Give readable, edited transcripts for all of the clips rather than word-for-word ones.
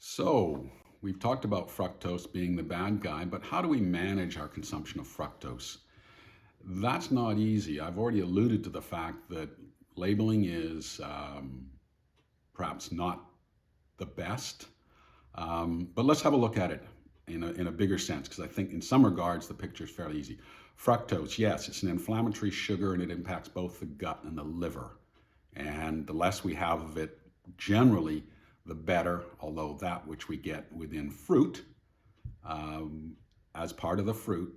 So, we've talked about fructose being the bad guy, but how do we manage our consumption of fructose? That's not easy. I've already alluded to the fact that labeling is perhaps not the best, but let's have a look at it in a bigger sense, because I think in some regards the picture is fairly easy. Fructose, yes, it's an inflammatory sugar and it impacts both the gut and the liver. And the less we have of it, generally, the better, although that which we get within fruit, as part of the fruit,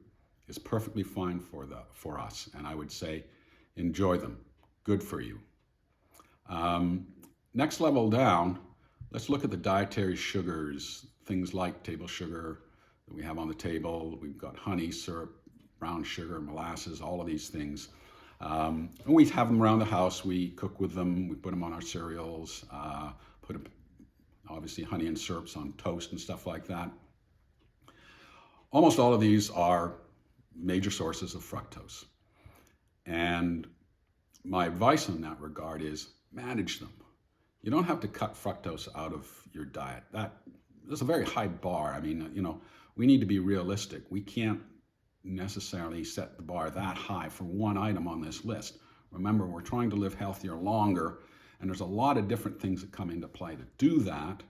is perfectly fine for us. And I would say, enjoy them. Good for you. Next level down, let's look at the dietary sugars, things like table sugar that we have on the table. We've got honey, syrup, brown sugar, molasses, all of these things. And we have them around the house. We cook with them. We put them on our cereals, obviously honey and syrups on toast and stuff like that. Almost all of these are major sources of fructose. And my advice in that regard is manage them. You don't have to cut fructose out of your diet. That's a very high bar. I mean, we need to be realistic. We can't necessarily set the bar that high for one item on this list. Remember, we're trying to live healthier longer, and there's a lot of different things that come into play to do that.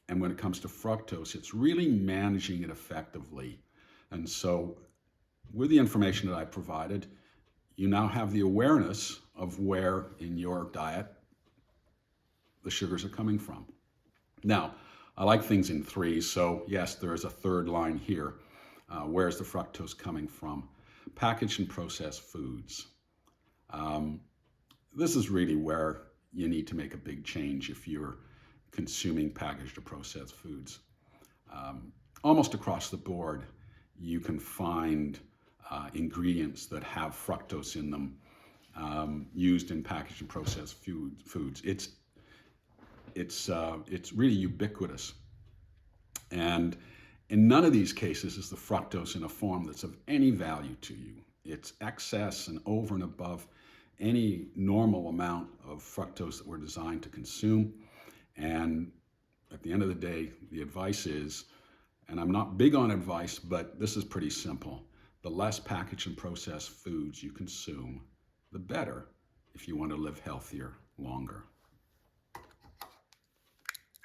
And when it comes to fructose, it's really managing it effectively. And so with the information that I provided, you now have the awareness of where in your diet the sugars are coming from. Now, I like things in threes, so yes, there is a third line here. Where's the fructose coming from? Packaged and processed foods. This is really where you need to make a big change if you're consuming packaged or processed foods. Almost across the board, you can find ingredients that have fructose in them used in packaged and processed foods. It's really ubiquitous. And in none of these cases is the fructose in a form that's of any value to you. It's excess and over and above any normal amount of fructose that we're designed to consume. And at the end of the day, the advice is, and I'm not big on advice, but this is pretty simple. The less packaged and processed foods you consume, the better if you want to live healthier longer.